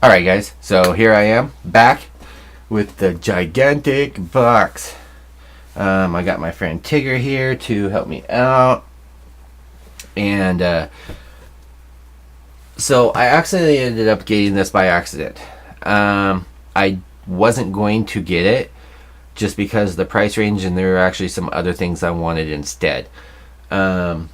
Alright guys, so here I am back with the gigantic box. I got my friend Tigger here to help me out. And so I accidentally ended up getting this by accident. I wasn't going to get it just because of the price range, and there were actually some other things I wanted instead. But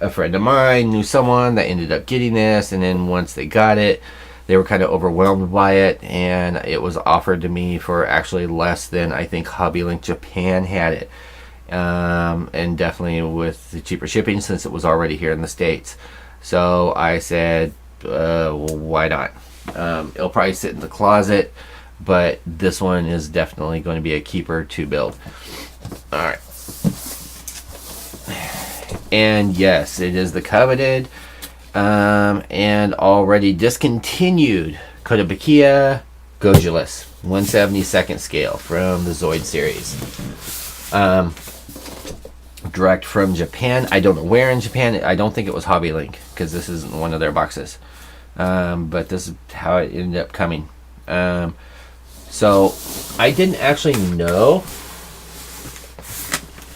a friend of mine knew someone that ended up getting this, and then once they got it, they were kind of overwhelmed by it, and it was offered to me for actually less than I think HobbyLink Japan had it, and definitely with the cheaper shipping since it was already here in the States. So I said, well, why not? It'll probably sit in the closet, but this one is definitely going to be a keeper to build. Alright. And yes, it is the coveted and already discontinued Kotobukiya Gojulas 1/72 scale from the Zoid series. Direct from Japan. I don't know where in Japan. I don't think it was HobbyLink because this isn't one of their boxes. But this is how it ended up coming. So I didn't actually know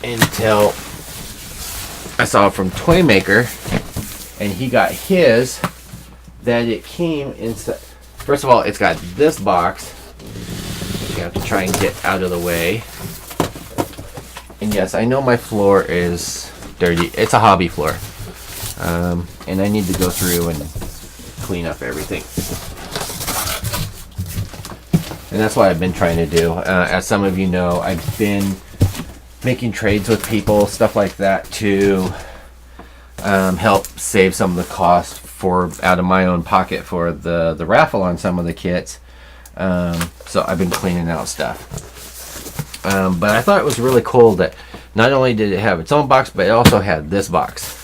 until I saw it from Toy Maker, and he got his, that it came inside. First of all, it's got this box. You have to try and get out of the way. And yes, I know my floor is dirty. It's a hobby floor. And I need to go through and clean up everything. And that's what I've been trying to do. As some of you know, I've been making trades with people, stuff like that, to help save some of the cost for out of my own pocket for the raffle on some of the kits. So I've been cleaning out stuff. But I thought it was really cool that not only did it have its own box, but it also had this box.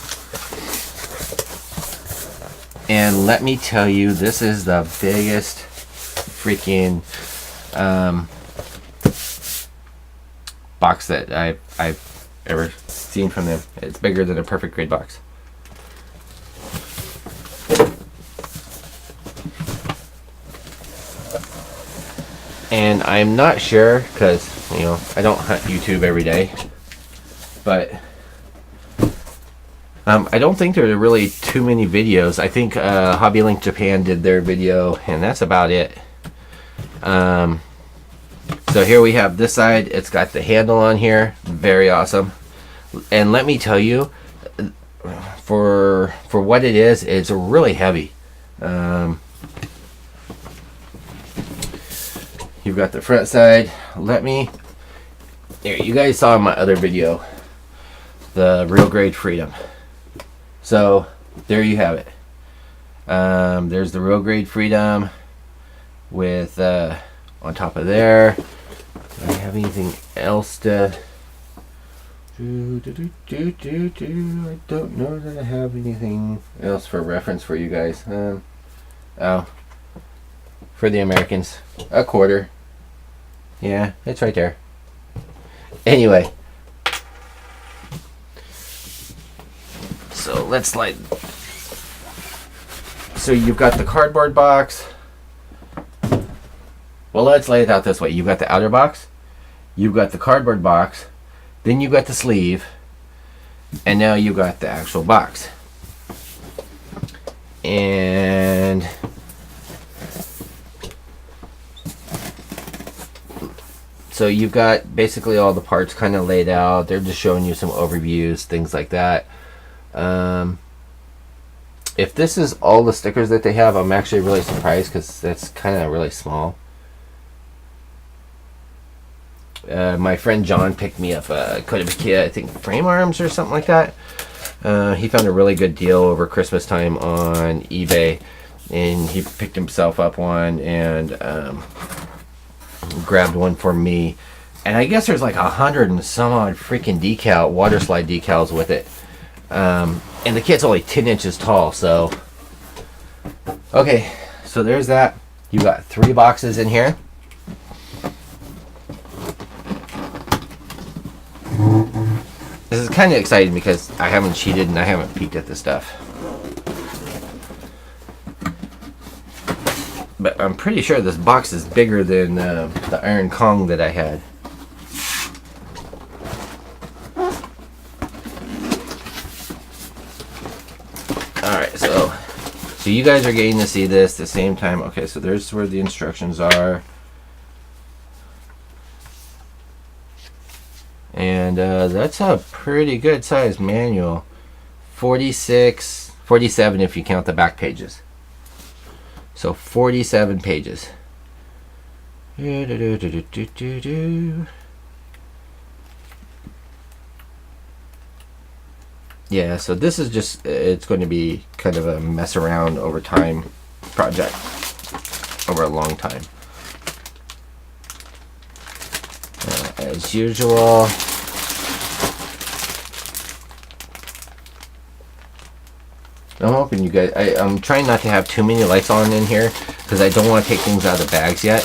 And let me tell you, this is the biggest freaking box that I've ever seen from them. It's bigger than a perfect grade box. And I'm not sure, because you know I don't hunt YouTube every day, but I don't think there are really too many videos. I think HobbyLink Japan did their video, and that's about it. So here we have this side. It's got the handle on here. Very awesome. And let me tell you, for what it is, it's really heavy. You've got the front side. There, you guys saw in my other video, the real grade Freedom. So there you have it. There's the real grade Freedom with on top of there. Do I have anything else to I don't know that I have anything else for reference for you guys. Oh, for the Americans, a quarter. Yeah, it's right there. Anyway, so let's slide. So you've got the cardboard box. Well, let's lay it out this way. You've got the outer box, you've got the cardboard box, then you've got the sleeve, and now you've got the actual box. And so you've got basically all the parts kind of laid out. They're just showing you some overviews, things like that. If this is all the stickers that they have, I'm actually really surprised because that's kind of really small. My friend John picked me up a Kotobukiya, I think frame arms or something like that. He found a really good deal over Christmas time on eBay, and he picked himself up one and grabbed one for me. And I guess there's like 100 and some odd freaking water slide decals with it. And the kit's only 10 inches tall, so okay, so there's that. You got 3 boxes in here. This is kind of exciting because I haven't cheated and I haven't peeked at this stuff. But I'm pretty sure this box is bigger than the Iron Kong that I had. Alright, so you guys are getting to see this at the same time. Okay, so there's where the instructions are. And that's a pretty good size manual. 47 if you count the back pages. So 47 pages. Yeah, so this is just, it's going to be kind of a mess around over time project. Over a long time. As usual. I'm hoping you guys, I'm trying not to have too many lights on in here because I don't want to take things out of the bags yet.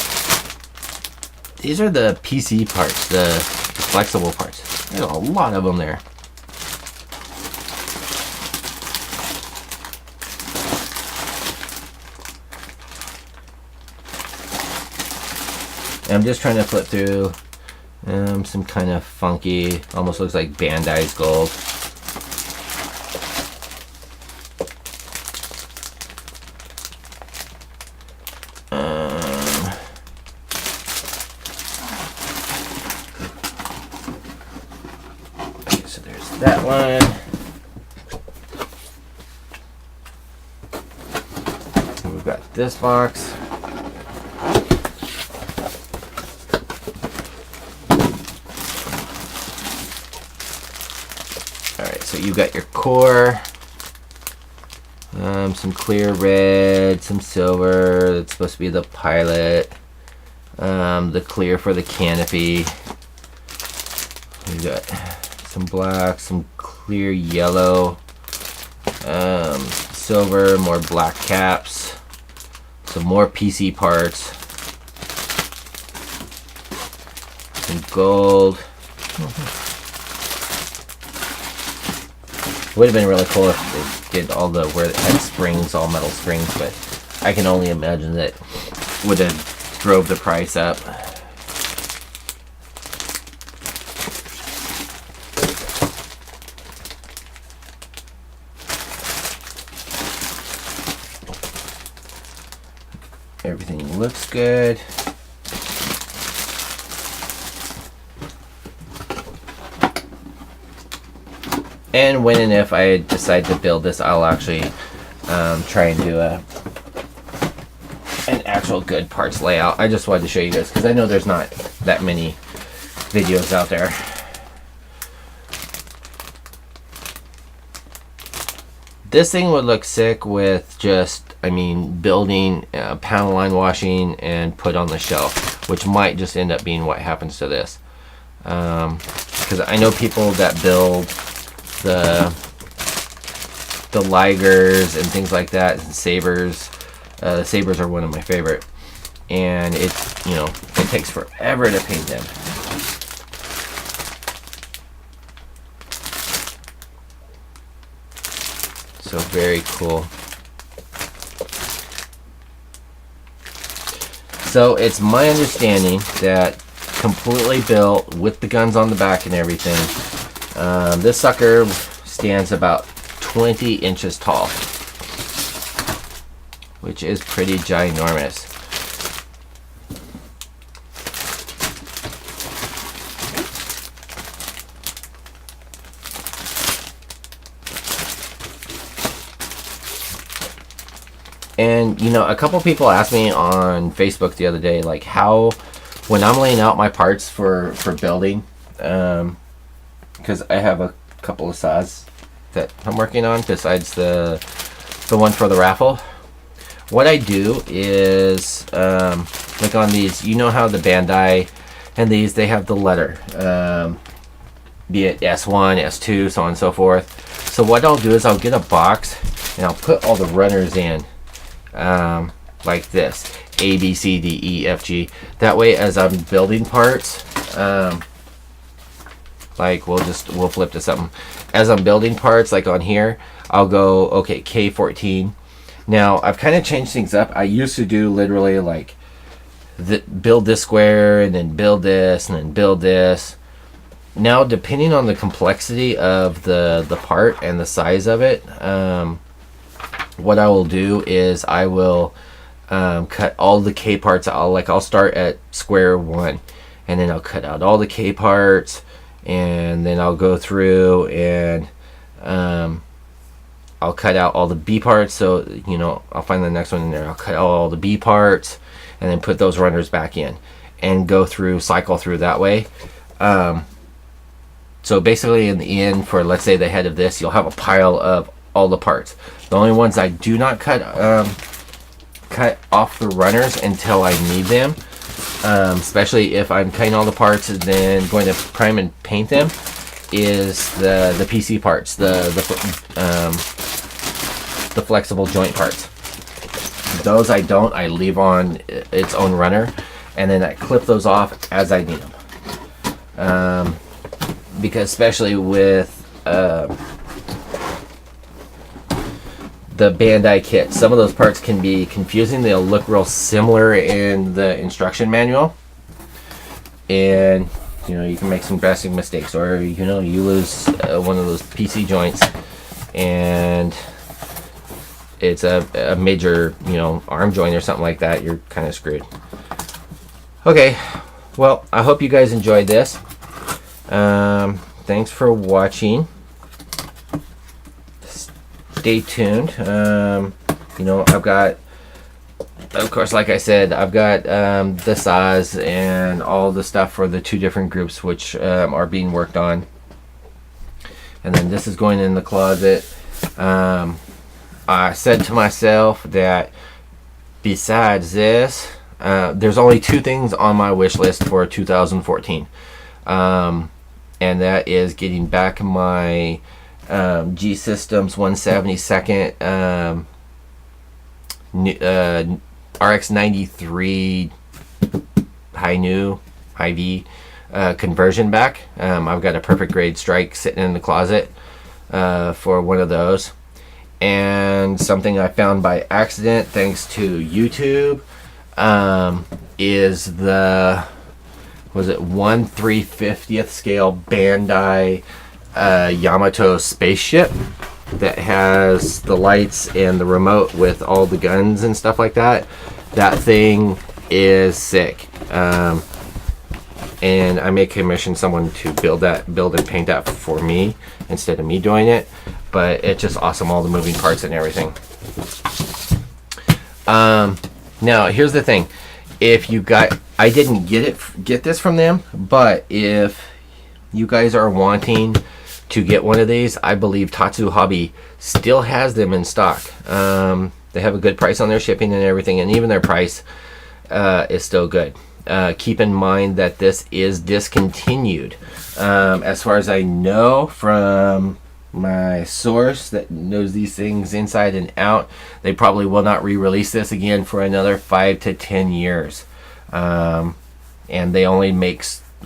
These are the PC parts, the flexible parts. There's a lot of them there. I'm just trying to flip through some kind of funky, almost looks like Bandai's gold. Okay, so there's that one. And we've got this box. So you got your core, some clear red, some silver, that's supposed to be the pilot, the clear for the canopy, you got some black, some clear yellow, silver, more black caps, some more PC parts, some gold. Would have been really cool if they did all the where it had springs, all metal springs, but I can only imagine that would have drove the price up. Everything looks good. And when and if I decide to build this, I'll actually try and do an actual good parts layout. I just wanted to show you guys because I know there's not that many videos out there. This thing would look sick with just, I mean, building, panel line washing, and put on the shelf, which might just end up being what happens to this. Because I know people that build the ligers and things like that, and sabers. The sabers are one of my favorite, and it takes forever to paint them. So very cool. So it's my understanding that completely built with the guns on the back and everything. This sucker stands about 20 inches tall, which is pretty ginormous. And a couple people asked me on Facebook the other day, like, how, when I'm laying out my parts for building, because I have a couple of saws that I'm working on besides the one for the raffle. What I do is, like on these, how the Bandai and these, they have the letter, be it S1, S2, so on and so forth. So what I'll do is I'll get a box and I'll put all the runners in, like this, A, B, C, D, E, F, G. That way, as I'm building parts, like we'll flip to something. As I'm building parts, like on here, I'll go, okay, K14, Now I've kind of changed things up. I used to do literally like build this square and then build this and then build this. Now, depending on the complexity of the part and the size of it, what I will do is I will cut all the K parts. I'll start at square 1, and then I'll cut out all the K parts, and then I'll go through and I'll cut out all the B parts. So I'll find the next one in there. I'll cut out all the B parts, and then put those runners back in, and go through, cycle through that way. So basically, in the end, for let's say the head of this, you'll have a pile of all the parts. The only ones I do not cut off the runners until I need them, especially if I'm cutting all the parts and then going to prime and paint them, is the PC parts, the flexible joint parts. Those I leave on its own runner, and then I clip those off as I need them. Because especially with the Bandai kit, some of those parts can be confusing. They'll look real similar in the instruction manual, and you can make some drastic mistakes, or you lose one of those PC joints, and it's a major arm joint or something like that. You're kind of screwed. Okay, well, I hope you guys enjoyed this. Thanks for watching. Stay tuned. I've got, of course, like I said, I've got the saws and all the stuff for the 2 different groups, which are being worked on. And then this is going in the closet. I said to myself that besides this, there's only 2 things on my wish list for 2014. And that is getting back my G Systems 172nd RX93 high V conversion back. I've got a perfect grade strike sitting in the closet for one of those. And something I found by accident, thanks to YouTube, is the 1/350th scale Bandai Yamato spaceship that has the lights and the remote with all the guns and stuff like that. That thing is sick. And I may commission someone to build and paint that for me instead of me doing it. But it's just awesome, all the moving parts and everything. Now here's the thing. If you I didn't get this from them, but if you guys are wanting to get one of these, I believe Tatsu Hobby still has them in stock. They have a good price on their shipping and everything, and even their price is still good. Keep in mind that this is discontinued. As far as I know from my source that knows these things inside and out, they probably will not re-release this again for another 5 to 10 years. And they only make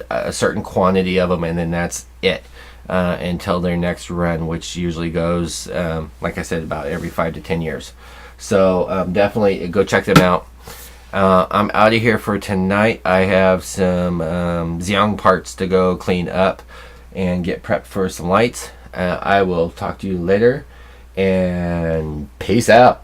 a certain quantity of them, and then that's it until their next run, which usually goes, like I said, about every 5 to 10 years. So definitely go check them out. I'm out of here for tonight. I have some Xiang parts to go clean up and get prepped for some lights. I will talk to you later, and peace out.